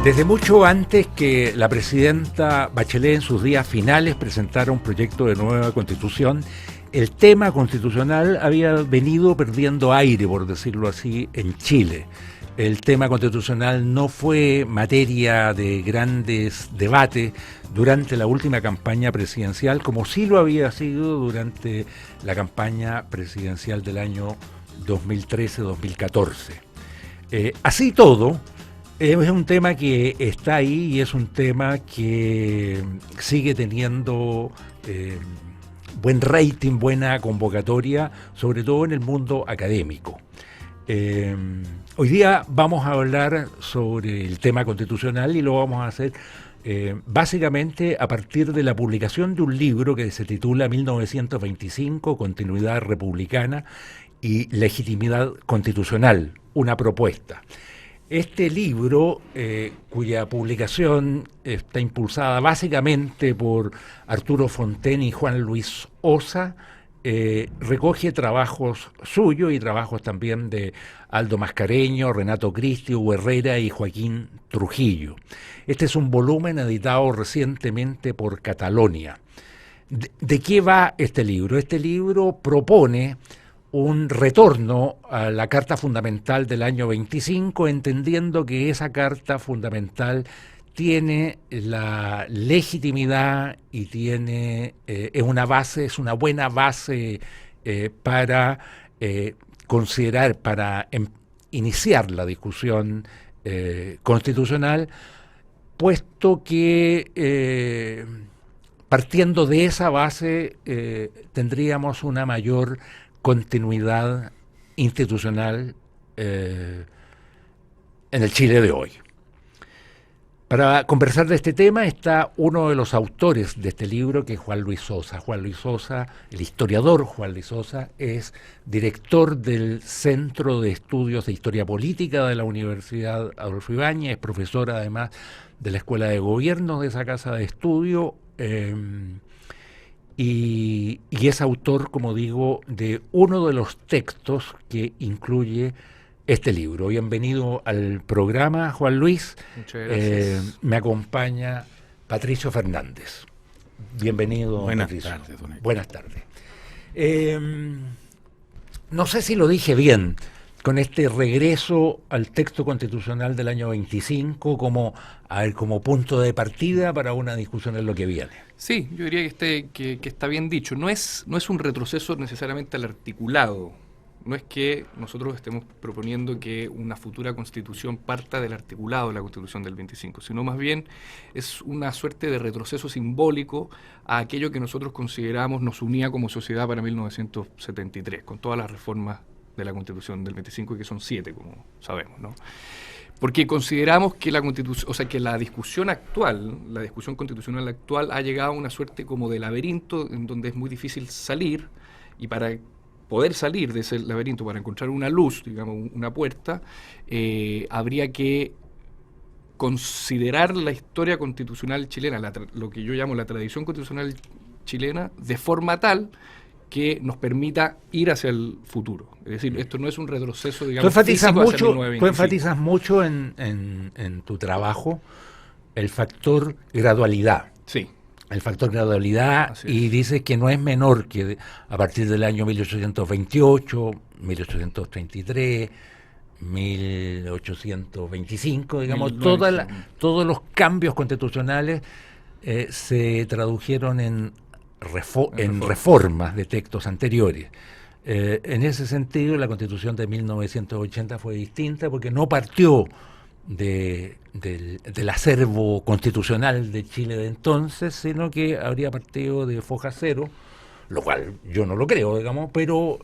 Desde mucho antes que la presidenta Bachelet en sus días finales presentara un proyecto de nueva constitución, el tema constitucional había venido perdiendo aire, por decirlo así, en Chile. El tema constitucional no fue materia de grandes debates durante la última campaña presidencial, como sí lo había sido durante la campaña presidencial del año 2013-2014. Así todo, es un tema que está ahí y es un tema que sigue teniendo buen rating, buena convocatoria, sobre todo en el mundo académico. Hoy día vamos a hablar sobre el tema constitucional y lo vamos a hacer básicamente a partir de la publicación de un libro que se titula 1925, Continuidad Republicana y Legitimidad Constitucional, una propuesta. Este libro, cuya publicación está impulsada básicamente por Arturo Fonten y Juan Luis Osa, recoge trabajos suyos y trabajos también de Aldo Mascareño, Renato Cristi, Hugo Herrera y Joaquín Trujillo. Este es un volumen editado recientemente por Catalonia. ¿De qué va este libro? Este libro propone un retorno a la Carta Fundamental del año 25, entendiendo que esa Carta Fundamental tiene la legitimidad y tiene es una buena base para considerar, para iniciar la discusión constitucional, puesto que partiendo de esa base tendríamos una mayor continuidad institucional en el Chile de hoy. Para conversar de este tema está uno de los autores de este libro, que es Juan Luis Osa. Juan Luis Osa, el historiador Juan Luis Osa, es director del Centro de Estudios de Historia Política de la Universidad Adolfo Ibáñez, es profesor además de la Escuela de Gobierno de esa casa de estudio, y es autor, como digo, de uno de los textos que incluye este libro. Bienvenido al programa, Juan Luis. Muchas gracias. Me acompaña Patricio Fernández. Bienvenido. Buenas Patricio. tardes, don Héctor. Buenas tardes. No sé si lo dije bien, con este regreso al texto constitucional del año 25 como punto de partida para una discusión en lo que viene. Sí, yo diría que está bien dicho. No es un retroceso necesariamente al articulado. No es que nosotros estemos proponiendo que una futura constitución parta del articulado de la constitución del 25, sino más bien es una suerte de retroceso simbólico a aquello que nosotros consideramos nos unía como sociedad para 1973, con todas las reformas de la constitución del 25, que son 7, como sabemos, ¿no? Porque consideramos que la constitución, o sea, que la discusión actual, la discusión constitucional actual, ha llegado a una suerte como de laberinto en donde es muy difícil salir, y para poder salir de ese laberinto, para encontrar una luz, digamos, una puerta, habría que considerar la historia constitucional chilena, lo que yo llamo la tradición constitucional chilena, de forma tal que nos permita ir hacia el futuro. Es decir, esto no es un retroceso, digamos, tú enfatizas mucho en tu trabajo el factor gradualidad. Sí. El factor gradualidad, y dices que no es menor que a partir del año 1828, 1833, 1825, digamos, todos los cambios constitucionales se tradujeron en reformas de textos anteriores. En ese sentido, la Constitución de 1980 fue distinta porque no partió del acervo constitucional de Chile de entonces, sino que habría partido de foja cero, lo cual yo no lo creo, digamos, pero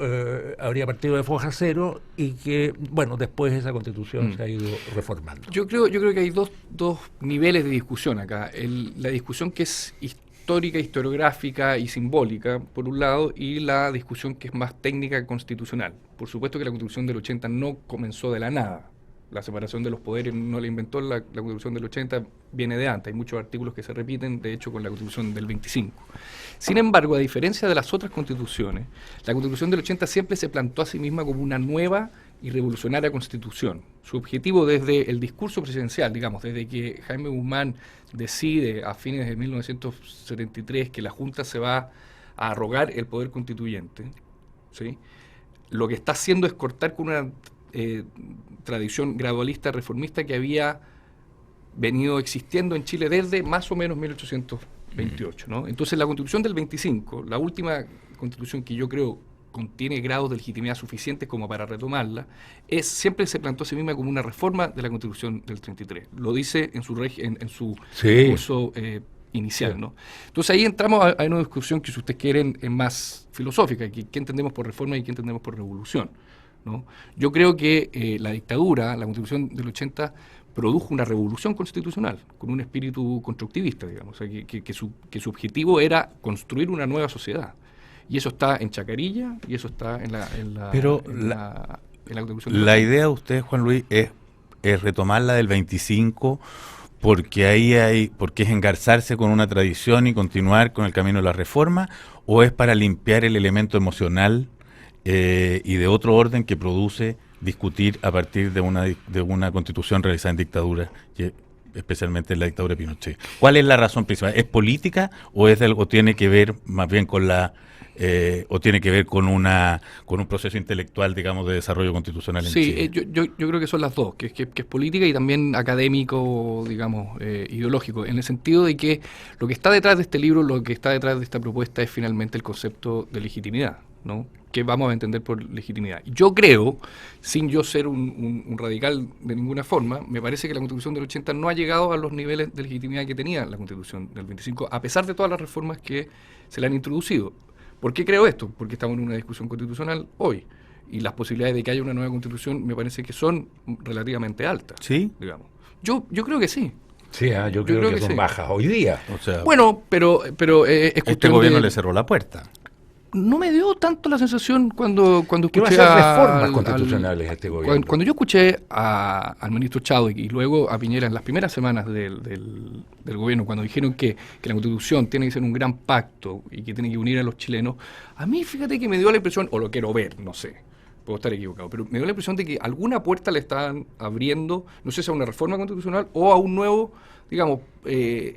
habría partido de foja cero y que, bueno, después esa Constitución se ha ido reformando. Yo creo que hay dos niveles de discusión acá. La discusión que es histórica, historiográfica y simbólica, por un lado, y la discusión que es más técnica constitucional. Por supuesto que la Constitución del 80 no comenzó de la nada. La separación de los poderes no la inventó la Constitución del 80, viene de antes. Hay muchos artículos que se repiten, de hecho, con la Constitución del 25. Sin embargo, a diferencia de las otras constituciones, la Constitución del 80 siempre se plantó a sí misma como una nueva y revolucionaria constitución. Su objetivo desde el discurso presidencial, digamos, desde que Jaime Guzmán decide a fines de 1973 que la Junta se va a arrogar el poder constituyente, ¿sí? Lo que está haciendo es cortar con una tradición gradualista reformista que había venido existiendo en Chile desde más o menos 1828, ¿no? Entonces la Constitución del 25, la última Constitución que yo creo contiene grados de legitimidad suficientes como para retomarla, siempre se planteó a sí misma como una reforma de la Constitución del 33. Lo dice en su discurso inicial, ¿no? Entonces ahí entramos a una discusión que, si ustedes quieren, es más filosófica, que qué entendemos por reforma y qué entendemos por revolución, ¿no? Yo creo que la dictadura, la Constitución del 80, produjo una revolución constitucional con un espíritu constructivista, digamos, o sea, que su objetivo era construir una nueva sociedad. Y eso está en Chacarilla y eso está en la Constitución. La idea de ustedes, Juan Luis, es retomar la del 25 porque porque es engarzarse con una tradición y continuar con el camino de la reforma, o es para limpiar el elemento emocional y de otro orden que produce discutir a partir de una constitución realizada en dictadura, especialmente en la dictadura de Pinochet. ¿Cuál es la razón principal? ¿Es política o tiene que ver más bien con o tiene que ver con un proceso intelectual, digamos, de desarrollo constitucional en Chile? Sí, yo creo que son las dos, que es política y también académico, digamos, ideológico, en el sentido de que lo que está detrás de este libro, lo que está detrás de esta propuesta es finalmente el concepto de legitimidad, ¿no? Que vamos a entender por legitimidad. Yo creo, sin yo ser un radical de ninguna forma, me parece que la Constitución del 80 no ha llegado a los niveles de legitimidad que tenía la Constitución del 25, a pesar de todas las reformas que se le han introducido. ¿Por qué creo esto? Porque estamos en una discusión constitucional hoy, y las posibilidades de que haya una nueva Constitución me parece que son relativamente altas. ¿Sí? Digamos. Yo creo que sí. Sí, yo creo que son bajas hoy día. O sea, bueno, pero es cuestión este gobierno le cerró la puerta. No me dio tanto la sensación cuando escuché a hacer reformas constitucionales a este gobierno. Cuando yo escuché al ministro Chadwick y luego a Piñera en las primeras semanas del gobierno, cuando dijeron que la Constitución tiene que ser un gran pacto y que tiene que unir a los chilenos, a mí fíjate que me dio la impresión, o lo quiero ver, no sé, puedo estar equivocado, pero me dio la impresión de que alguna puerta le estaban abriendo, no sé si a una reforma constitucional o a un nuevo, digamos,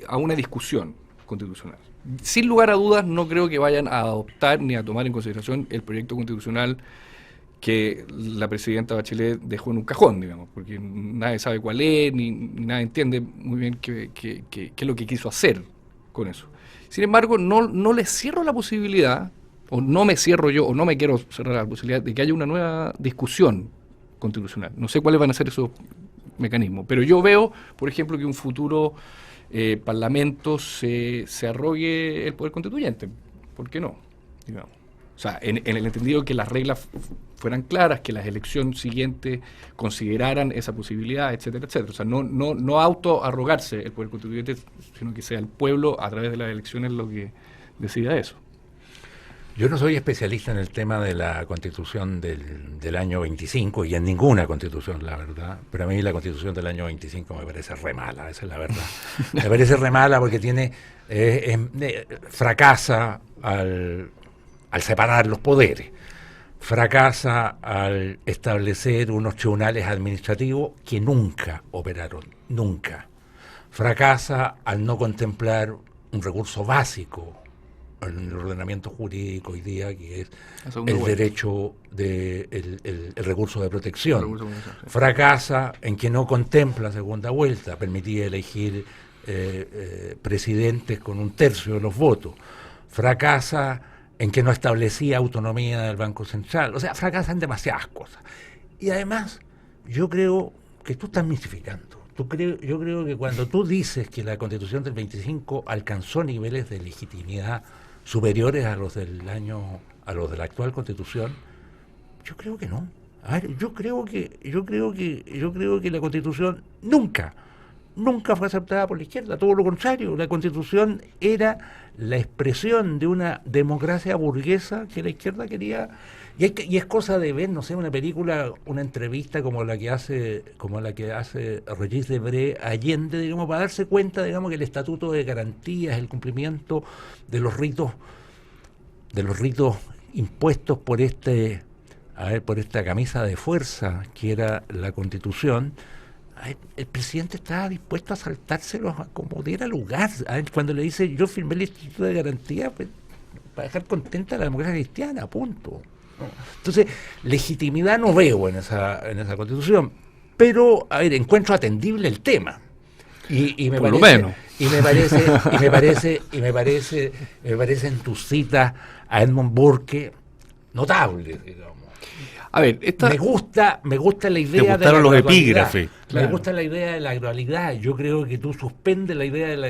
a una discusión constitucional. Sin lugar a dudas, no creo que vayan a adoptar ni a tomar en consideración el proyecto constitucional que la presidenta Bachelet dejó en un cajón, digamos, porque nadie sabe cuál es, ni nadie entiende muy bien qué es lo que quiso hacer con eso. Sin embargo, no le cierro la posibilidad, o no me cierro yo, o no me quiero cerrar la posibilidad de que haya una nueva discusión constitucional. No sé cuáles van a ser esos mecanismos, pero yo veo, por ejemplo, que un futuro Parlamento se arrogue el poder constituyente. ¿Por qué no? Digamos. O sea, en el entendido que las reglas fueran claras, que las elecciones siguientes consideraran esa posibilidad, etcétera, etcétera. O sea, no auto arrogarse el poder constituyente, sino que sea el pueblo a través de las elecciones lo que decida eso. Yo no soy especialista en el tema de la Constitución del año 25 y en ninguna Constitución, la verdad, pero a mí la Constitución del año 25 me parece re mala, esa es la verdad. Me parece re mala porque fracasa al separar los poderes, fracasa al establecer unos tribunales administrativos que nunca operaron, nunca. Fracasa al no contemplar un recurso básico en el ordenamiento jurídico hoy día, que es el derecho el recurso de protección. Fracasa en que no contempla segunda vuelta, permitía elegir presidentes con 1/3 de los votos. Fracasa en que no establecía autonomía del Banco Central. O sea, fracasan demasiadas cosas. Y además, yo creo que tú estás mistificando. Yo creo que cuando tú dices que la Constitución del 25 alcanzó niveles de legitimidad superiores a los de la actual Constitución, yo creo que no. A ver, yo creo que la Constitución nunca fue aceptada por la izquierda, todo lo contrario. La Constitución era la expresión de una democracia burguesa que la izquierda quería, y es cosa de ver, no sé, una película, una entrevista como la que hace Regis Debray a Allende, digamos, para darse cuenta, digamos, que el estatuto de garantías, el cumplimiento de los ritos impuestos por este a ver, por esta camisa de fuerza que era la Constitución, el presidente estaba dispuesto a saltárselos como diera lugar. A ver, cuando le dice, yo firmé el Instituto de Garantía pues, para dejar contenta a la democracia cristiana, punto. ¿No? Entonces, legitimidad no veo en esa Constitución, pero, a ver, encuentro atendible el tema. Y me por parece, lo menos. y me parecen tus citas a Edmund Burke notables, digamos. A ver, Me gusta la idea de la gustaron los gradualidad. epígrafes. Me gusta la idea de la gradualidad. Yo creo que tú suspendes la idea de la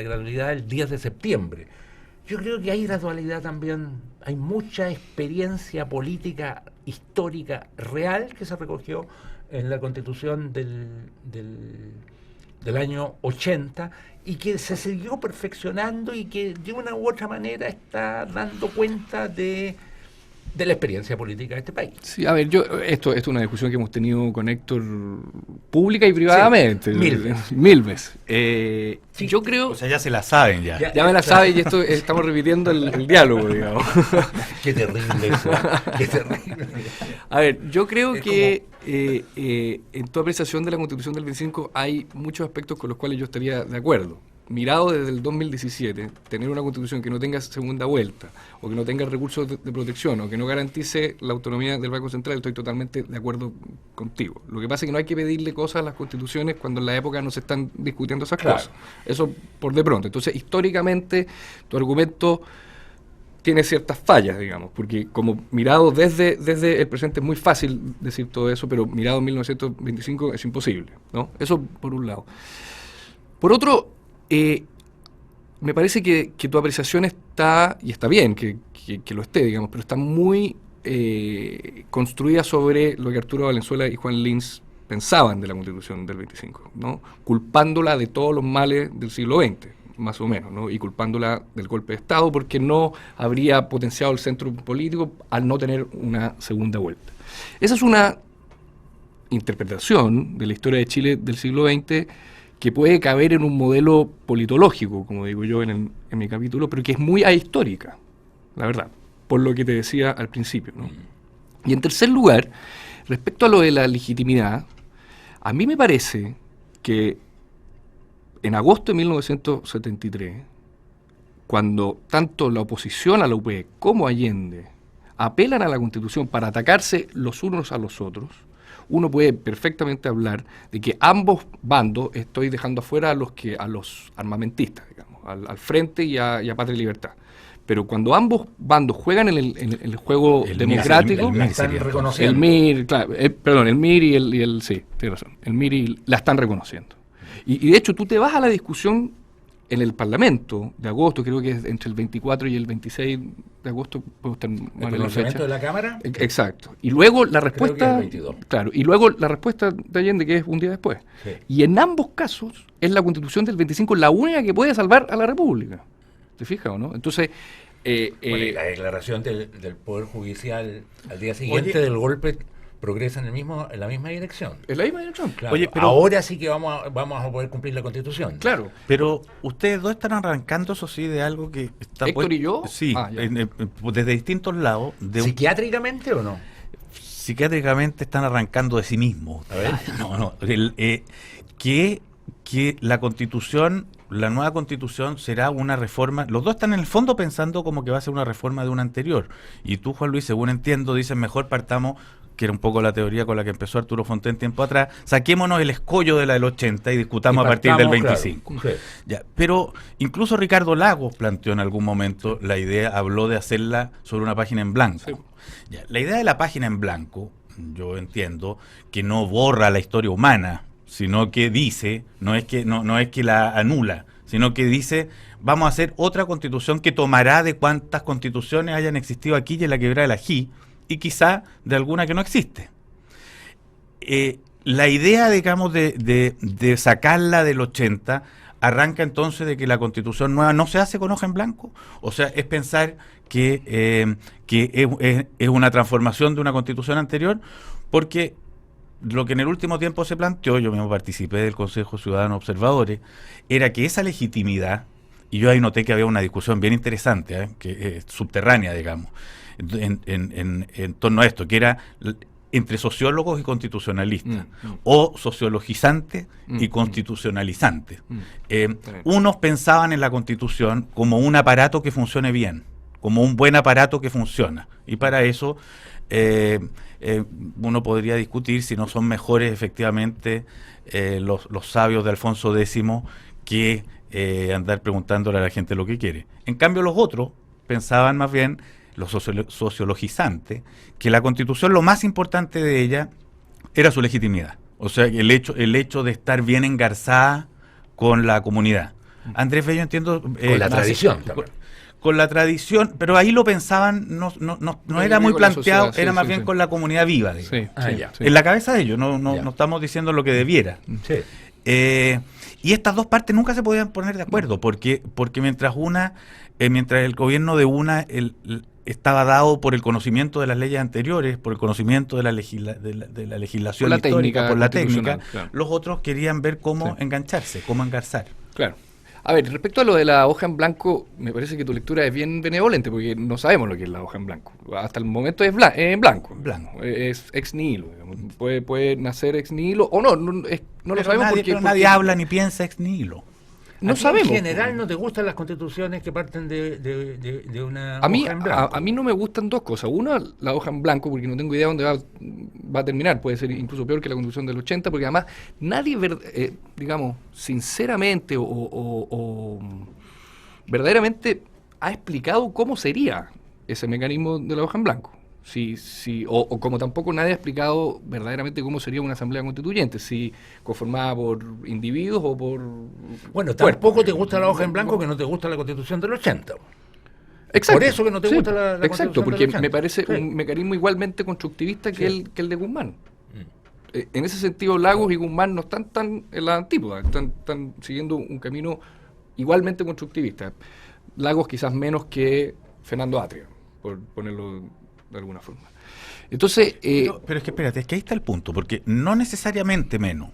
gradualidad el 10 de septiembre. Yo creo que hay gradualidad también. Hay mucha experiencia política, histórica, real que se recogió en la Constitución del año 80 y que se siguió perfeccionando y que de una u otra manera está dando cuenta de la experiencia política de este país. Sí, a ver, esto es una discusión que hemos tenido con Héctor pública y privadamente. Sí, mil veces. Sí. Yo creo... O sea, ya se la saben ya. Ya me la sabe y esto estamos repitiendo el diálogo, digamos. Qué terrible eso. Qué terrible. A ver, yo creo Es que en tu apreciación de la Constitución del 25 hay muchos aspectos con los cuales yo estaría de acuerdo. Mirado desde el 2017, tener una Constitución que no tenga segunda vuelta, o que no tenga recursos de protección, o que no garantice la autonomía del Banco Central, estoy totalmente de acuerdo contigo. Lo que pasa es que no hay que pedirle cosas a las constituciones cuando en la época no se están discutiendo esas Claro. cosas. Eso por de pronto. Entonces, históricamente, tu argumento tiene ciertas fallas, digamos, porque como mirado desde el presente es muy fácil decir todo eso, pero mirado en 1925 es imposible, ¿no? Eso por un lado. Por otro, me parece que tu apreciación está, y está bien que lo esté, digamos, pero está muy construida sobre lo que Arturo Valenzuela y Juan Lins pensaban de la Constitución del 25, ¿no? Culpándola de todos los males del siglo XX, más o menos, ¿no? Y culpándola del golpe de Estado porque no habría potenciado el centro político al no tener una segunda vuelta. Esa es una interpretación de la historia de Chile del siglo XX que puede caber en un modelo politológico, como digo yo en mi capítulo, pero que es muy ahistórica, la verdad, por lo que te decía al principio, ¿no? Y en tercer lugar, respecto a lo de la legitimidad, a mí me parece que en agosto de 1973, cuando tanto la oposición a la UP como Allende apelan a la Constitución para atacarse los unos a los otros, uno puede perfectamente hablar de que ambos bandos estoy dejando afuera a los armamentistas, digamos, al Frente y a Patria y Libertad. Pero cuando ambos bandos juegan en el juego democrático, el MIR, claro, el MIR y el sí, tienes razón, el MIR la están reconociendo. Y de hecho tú te vas a la discusión en el Parlamento de agosto, creo que es entre el 24 y el 26 de agosto, puedo estar mal en la pronunciamiento fecha. de la Cámara. Exacto. Y luego la respuesta, Creo que el 22. claro, y luego la respuesta de Allende, que es un día después. Sí. Y en ambos casos es la Constitución del 25 la única que puede salvar a la República. ¿Te fijas o no? Entonces, Bueno, y la declaración del Poder Judicial al día siguiente Oye, del golpe progresa en la misma dirección. es la misma dirección. Claro, Oye, pero- ahora sí que vamos a poder cumplir la Constitución. Claro. Pero ustedes dos están arrancando, eso sí, de algo que está ¿Héctor y yo? Sí, Ah, ya. desde distintos lados. ¿Psiquiátricamente o no? Psiquiátricamente están arrancando de sí mismos. A ver. No, que la Constitución, la nueva Constitución será una reforma. Los dos están en el fondo pensando como que va a ser una reforma de una anterior. Y tú, Juan Luis, según entiendo, dices mejor partamos, que era un poco la teoría con la que empezó Arturo Fontaine tiempo atrás, saquémonos el escollo de la del 80 y discutamos Y a partir del partamos, 25. claro. Sí. Ya, pero incluso Ricardo Lagos planteó en algún momento la idea, habló de hacerla sobre una página en blanco. Sí. Ya, la idea de la página en blanco, yo entiendo que no borra la historia humana, sino que dice, no es que la anula, sino que dice, vamos a hacer otra constitución que tomará de cuántas constituciones hayan existido aquí y en la quebrada del Ají, y quizá de alguna que no existe. La idea, digamos, de sacarla del 80 arranca entonces de que la Constitución nueva no se hace con hoja en blanco. O sea, es pensar que es una transformación de una Constitución anterior, porque lo que en el último tiempo se planteó, yo mismo participé del Consejo Ciudadano Observadores, era que esa legitimidad, y yo ahí noté que había una discusión bien interesante, que subterránea, digamos, en torno a esto, que era entre sociólogos y constitucionalistas, o sociologizantes y constitucionalizantes. Unos pensaban en la Constitución como un aparato que funcione bien, como un buen aparato que funciona, y para eso uno podría discutir si no son mejores efectivamente los sabios de Alfonso X que andar preguntándole a la gente lo que quiere. En cambio los otros pensaban más bien, los sociologizantes, que la Constitución, lo más importante de ella era su legitimidad, o sea, el hecho de estar bien engarzada con la comunidad. Andrés Bello, entiendo... con la tradición también. Con la tradición, pero ahí lo pensaban, no era muy planteado, sociedad, era más bien con la comunidad viva. En la cabeza de ellos, no estamos diciendo lo que debiera. Sí. Y estas dos partes nunca se podían poner de acuerdo, porque mientras el gobierno de una estaba dado por el conocimiento de las leyes anteriores, por el conocimiento de la legislación por histórica, por la técnica, claro. Los otros querían ver cómo engancharse, cómo engarzar. Claro. A ver, respecto a lo de la hoja en blanco, me parece que tu lectura es bien benevolente, porque no sabemos lo que es la hoja en blanco. Hasta el momento es en blanco. Es ex nihilo. Puede nacer ex nihilo o no lo sabemos porque nadie habla ni piensa ex nihilo. No sabemos. En general no te gustan las constituciones que parten de una hoja en blanco. A mí no me gustan dos cosas. Una, la hoja en blanco, porque no tengo idea dónde va a terminar. Puede ser incluso peor que la Constitución del 80, porque además nadie, digamos, sinceramente o verdaderamente ha explicado cómo sería ese mecanismo de la hoja en blanco. O como tampoco nadie ha explicado verdaderamente cómo sería una asamblea constituyente, si conformada por individuos o por... Bueno, tampoco te gusta la hoja en blanco que no te gusta la Constitución del 80. Exacto. Por eso que no te gusta la Exacto, Constitución porque del 80. Me parece un mecanismo igualmente constructivista que el de Guzmán. En ese sentido, Lagos y Guzmán no están tan en la antípoda, están siguiendo un camino igualmente constructivista. Lagos quizás menos que Fernando Atria, por ponerlo de alguna forma. Entonces... pero es que espérate, es que ahí está el punto, porque no necesariamente menos.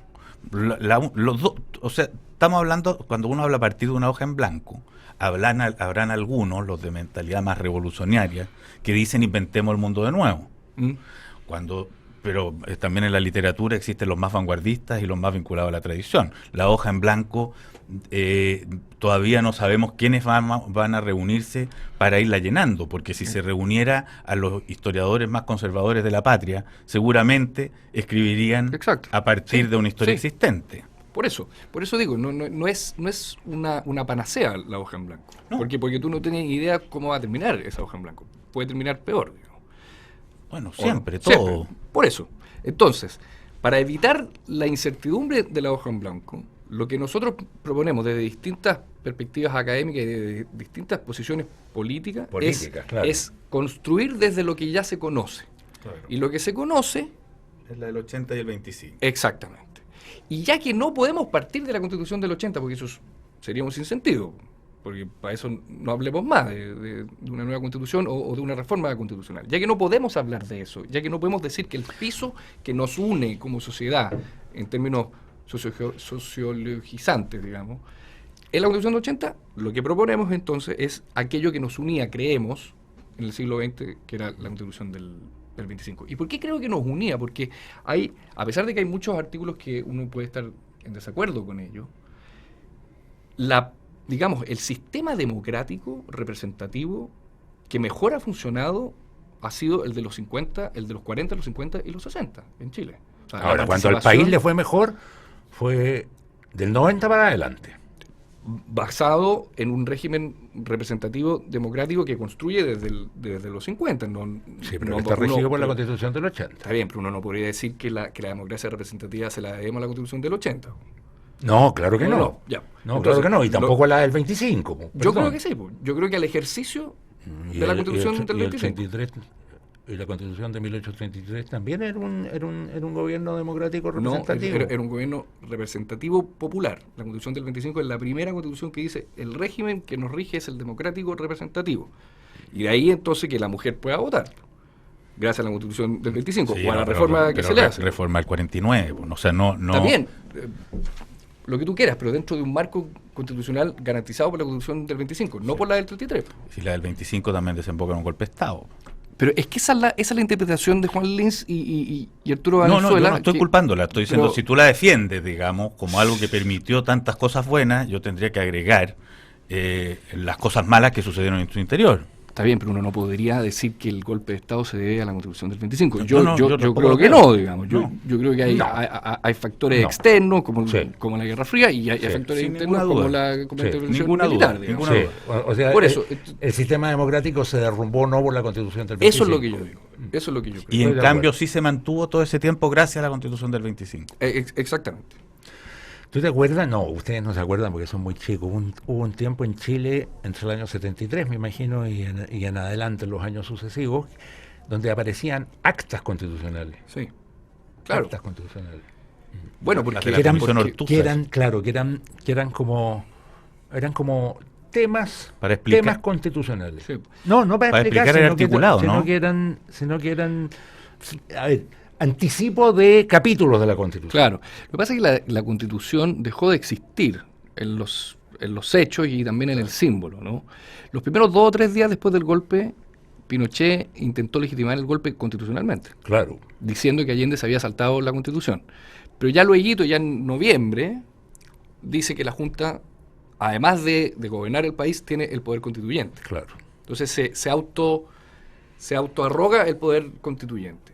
Los dos, o sea, estamos hablando, cuando uno habla a partir de una hoja en blanco, habrán algunos, los de mentalidad más revolucionaria, que dicen inventemos el mundo de nuevo. Pero también en la literatura existen los más vanguardistas y los más vinculados a la tradición. La hoja en blanco, todavía no sabemos quiénes van a reunirse para irla llenando, porque si se reuniera a los historiadores más conservadores de la patria, seguramente escribirían a partir de una historia existente. Por eso digo, no es una panacea la hoja en blanco, porque tú no tienes idea cómo va a terminar esa hoja en blanco. Puede terminar peor, digamos. Bueno, siempre. Por eso. Entonces, para evitar la incertidumbre de la hoja en blanco, lo que nosotros proponemos desde distintas perspectivas académicas y de distintas posiciones políticas es construir desde lo que ya se conoce. Claro. Y lo que se conoce... es la del 80 y el 25. Exactamente. Y ya que no podemos partir de la Constitución del 80, porque eso sería un sinsentido, porque para eso no hablemos más de una nueva Constitución o de una reforma constitucional. Ya que no podemos hablar de eso, ya que no podemos decir que el piso que nos une como sociedad, en términos sociologizantes, digamos, en la Constitución del 80, lo que proponemos entonces es aquello que nos unía, creemos, en el siglo XX, que era la Constitución del 25. ¿Y por qué creo que nos unía? Porque a pesar de que hay muchos artículos que uno puede estar en desacuerdo con ellos, digamos, el sistema democrático representativo que mejor ha funcionado ha sido el de los 50, el de los 40, los 50 y los 60 en Chile. O sea, ahora, cuando al país le fue mejor, fue del 90 para adelante. Basado en un régimen representativo democrático que construye desde los 50. Pero está regido por la Constitución del 80. Está bien, pero uno no podría decir que la democracia representativa se la debemos a la Constitución del 80. No, claro que no. Entonces, claro que no, y tampoco a la del 25. Yo creo que sí, yo creo que al ejercicio de la Constitución del 25. Y la Constitución de 1833 también era un gobierno democrático representativo. No, era un gobierno representativo popular. La Constitución del 25 es la primera Constitución que dice el régimen que nos rige es el democrático representativo. Y de ahí entonces que la mujer pueda votar. Gracias a la Constitución del 25 o a la reforma que se le hace. Reforma del 49, o sea, no... También, lo que tú quieras, pero dentro de un marco constitucional garantizado por la Constitución del 25, no por la del 33. Si la del 25 también desemboca en un golpe de Estado. Pero es que esa es la interpretación de Juan Lins y Arturo No, Valenzuela. yo no estoy culpándola, estoy diciendo, pero, si tú la defiendes, digamos, como algo que permitió tantas cosas buenas, yo tendría que agregar las cosas malas que sucedieron en su interior. Está bien, pero uno no podría decir que el golpe de Estado se debe a la Constitución del 25. Yo Yo tampoco creo lo que creo. no, digamos. Yo creo que hay factores externos, como la Guerra Fría, y hay factores sin internos, ninguna como duda. la intervención Ninguna militar. duda, digamos. ninguna duda. O sea, Por eso, el sistema democrático se derrumbó no por la Constitución del 25. eso es lo que yo digo. Eso es lo que yo creo. Y en Estoy de cambio acuerdo. sí se mantuvo todo ese tiempo gracias a la Constitución del 25. Exactamente. ¿Tú te acuerdas? No, ustedes no se acuerdan porque son muy chicos. Hubo un tiempo en Chile, entre el año 73, me imagino, y en adelante, en los años sucesivos, donde aparecían actas constitucionales. Sí. Claro. Actas constitucionales. Bueno, Las porque de la que eran, Comisión porque- Ortúzar. que eran como temas, Para explicar. temas constitucionales. Sí. No para explicar el articulado, ¿no? sino que eran, a ver, anticipo de capítulos de la Constitución. Claro. Lo que pasa es que la Constitución dejó de existir en los hechos y también en el símbolo, ¿no? Los primeros 2 o 3 días después del golpe, Pinochet intentó legitimar el golpe constitucionalmente, Claro. diciendo que Allende se había saltado la Constitución. Pero ya luego, ya en noviembre, dice que la Junta, además de gobernar el país, tiene el poder constituyente. Claro. Entonces se autoarroga el poder constituyente.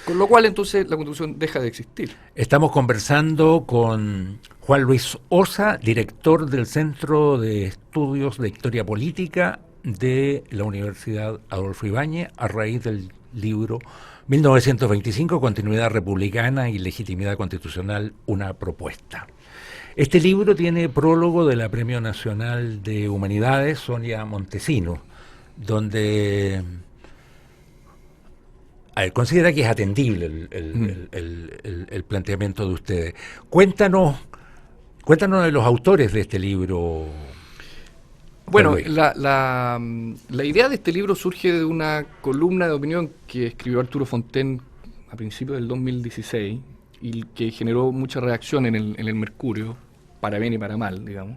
Con lo cual entonces la Constitución deja de existir. Estamos conversando con Juan Luis Osa, director del Centro de Estudios de Historia Política de la Universidad Adolfo Ibáñez, a raíz del libro 1925, Continuidad Republicana y Legitimidad Constitucional, una propuesta. Este libro tiene prólogo de la Premio Nacional de Humanidades, Sonia Montesino, donde considera que es atendible el planteamiento de ustedes. Cuéntanos de los autores de este libro. Bueno, Juan Luis. la idea de este libro surge de una columna de opinión que escribió Arturo Fontaine a principios del 2016 y que generó mucha reacción en el Mercurio, para bien y para mal, digamos.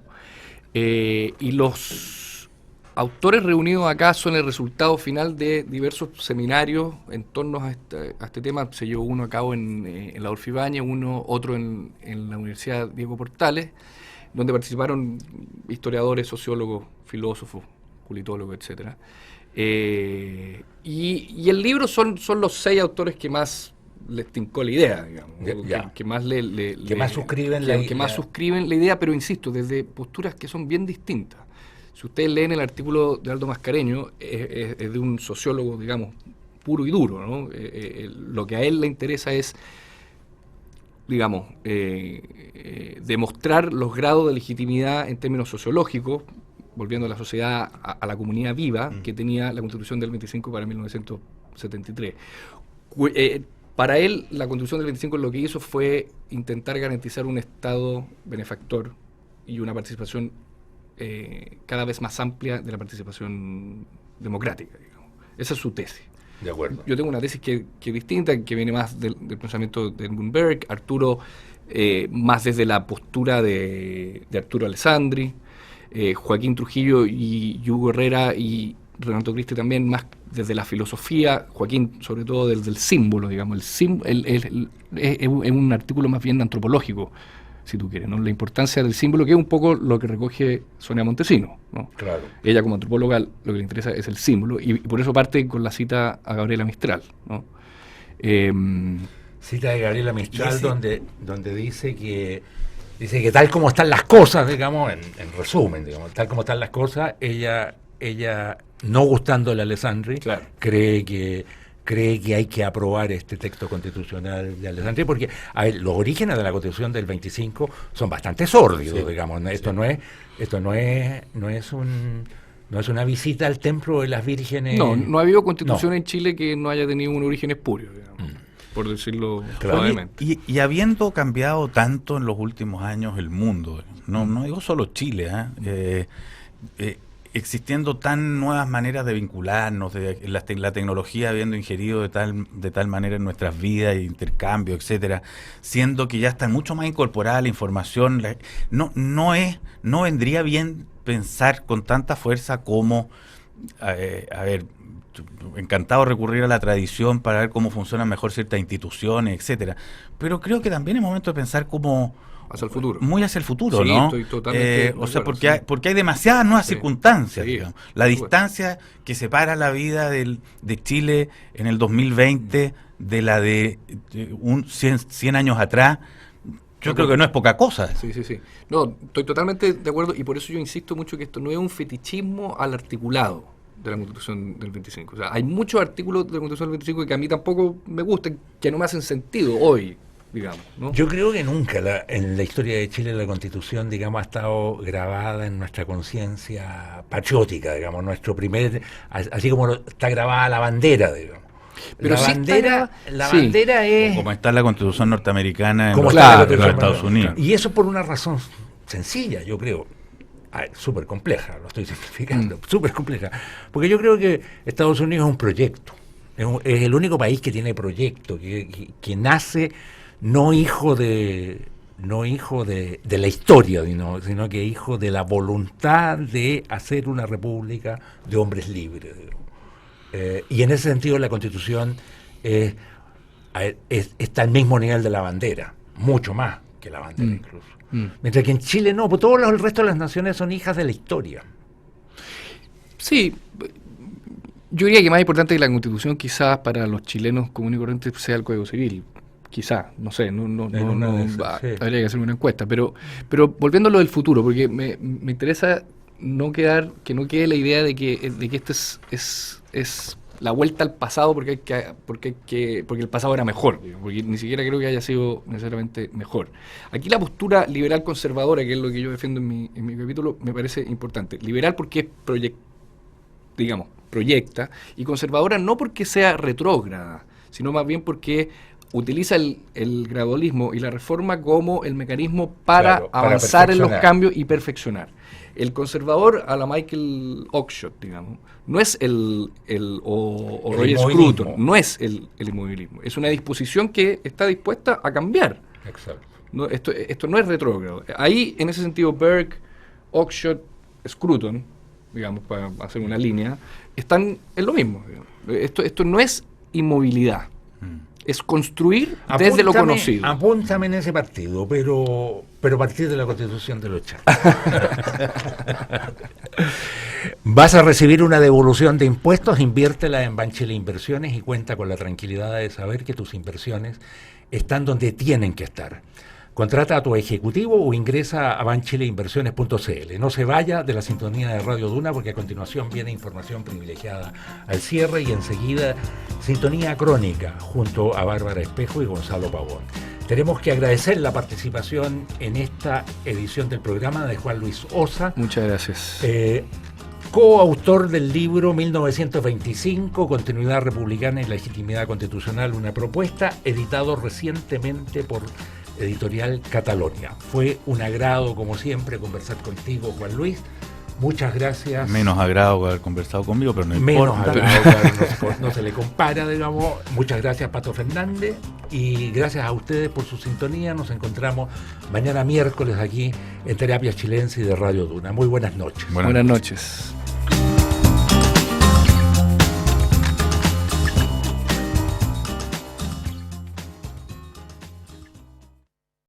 Y los autores reunidos acá son el resultado final de diversos seminarios en torno a este tema. Se llevó uno a cabo en la Adolfo Ibáñez, otro en la Universidad Diego Portales, donde participaron historiadores, sociólogos, filósofos, politólogos, etcétera. Y el libro son los 6 autores que más les tincó la idea, digamos, que más Que más suscriben suscriben la idea, pero insisto, desde posturas que son bien distintas. Si ustedes leen el artículo de Aldo Mascareño, es de un sociólogo, digamos, puro y duro, ¿no? Lo que a él le interesa es, digamos, demostrar los grados de legitimidad en términos sociológicos, volviendo a la sociedad, a la comunidad viva que tenía la Constitución del 25 para 1973. Para él, la Constitución del 25 lo que hizo fue intentar garantizar un Estado benefactor y una participación cada vez más amplia de la participación democrática, digamos. Esa es su tesis. De acuerdo. Yo tengo una tesis que es distinta, que viene más del pensamiento de Edmund Burke, Arturo más desde la postura de Arturo Alessandri, Joaquín Trujillo y Hugo Herrera y Renato Cristi también más desde la filosofía, Joaquín sobre todo desde el símbolo, digamos. Es un artículo más bien antropológico, si tú quieres, ¿no? La importancia del símbolo, que es un poco lo que recoge Sonia Montesino, ¿no? Claro. Ella como antropóloga lo que le interesa es el símbolo, y por eso parte con la cita a Gabriela Mistral, ¿no? Cita de Gabriela Mistral donde dice que tal como están las cosas, digamos, en resumen, digamos, tal como están las cosas, ella no gustándole a Alessandri, Claro. cree que hay que aprobar este texto constitucional de Alessandri, porque a ver, los orígenes de la Constitución del 25 son bastante sórdidos, digamos. Esto no es una visita al templo de las vírgenes. No ha habido constitución No. en Chile que no haya tenido un origen espurio, digamos, por decirlo Claro. suavemente. Y habiendo cambiado tanto en los últimos años el mundo, no digo solo Chile, existiendo tan nuevas maneras de vincularnos, la tecnología habiendo ingerido de tal manera en nuestras vidas, intercambio, etcétera, siendo que ya está mucho más incorporada la información, no vendría bien pensar con tanta fuerza como a ver, encantado de recurrir a la tradición para ver cómo funcionan mejor ciertas instituciones, etcétera. Pero creo que también es momento de pensar como hacia el futuro. Muy hacia el futuro, sí, ¿no? Estoy totalmente o sea, acuerdo, porque hay demasiadas nuevas circunstancias. Sí, Digamos. La distancia que separa la vida de Chile en el 2020 de la de 100 años atrás, yo creo que no es poca cosa. Sí. No, estoy totalmente de acuerdo y por eso yo insisto mucho que esto no es un fetichismo al articulado de la Constitución del 25. O sea, hay muchos artículos de la Constitución del 25 que a mí tampoco me gustan, que no me hacen sentido hoy, digamos, ¿no? Yo creo que nunca en la historia de Chile la Constitución, digamos, ha estado grabada en nuestra conciencia patriótica, digamos, nuestro primer, así como está grabada la bandera, digamos. Pero la sí bandera, bandera es como está la Constitución norteamericana en los Estados Unidos. Y eso por una razón sencilla, yo creo. Súper compleja, lo estoy simplificando, súper compleja. Porque yo creo que Estados Unidos es un proyecto. Es el único país que tiene proyecto, que nace no hijo de la historia, sino que hijo de la voluntad de hacer una república de hombres libres. Y en ese sentido la Constitución está al mismo nivel de la bandera, mucho más que la bandera incluso. Mientras que en Chile no, pues el resto de las naciones son hijas de la historia. Sí, yo diría que más importante que la Constitución quizás para los chilenos comunes y corrientes sea el Código Civil. Quizás, no sé, habría que hacer una encuesta, pero volviendo a lo del futuro, porque me interesa que no quede la idea de que este es la vuelta al pasado porque el pasado era mejor, porque ni siquiera creo que haya sido necesariamente mejor. Aquí la postura liberal conservadora, que es lo que yo defiendo en mi capítulo, me parece importante. Liberal porque es proyecta, y conservadora no porque sea retrógrada, sino más bien porque utiliza el gradualismo y la reforma como el mecanismo para avanzar en los cambios y perfeccionar. El conservador a la Michael Oakeshott, digamos, no es o Roger Scruton, no es el inmovilismo, es una disposición que está dispuesta a cambiar. Exacto. No, esto no es retrógrado. Ahí, en ese sentido, Burke, Oakeshott, Scruton, digamos, para hacer una línea, están en lo mismo. Esto no es inmovilidad. Es construir desde lo conocido. Apúntame en ese partido, pero partir de la Constitución del 80. Vas a recibir una devolución de impuestos, inviértela en Banchile Inversiones y cuenta con la tranquilidad de saber que tus inversiones están donde tienen que estar. Contrata a tu ejecutivo o ingresa a banchileinversiones.cl. No se vaya de la sintonía de Radio Duna porque a continuación viene información privilegiada al cierre y enseguida sintonía crónica junto a Bárbara Espejo y Gonzalo Pavón. Tenemos que agradecer la participación en esta edición del programa de Juan Luis Osa. Muchas gracias. Coautor del libro 1925, Continuidad Republicana y Legitimidad Constitucional, una propuesta, editado recientemente por Editorial Catalonia. Fue un agrado, como siempre, conversar contigo, Juan Luis. Muchas gracias. Menos agrado que haber conversado conmigo, pero no importa. No se le compara, digamos. Muchas gracias, Pato Fernández. Y gracias a ustedes por su sintonía. Nos encontramos mañana miércoles aquí en Terapia Chilense y de Radio Duna. Muy buenas noches. Buenas noches.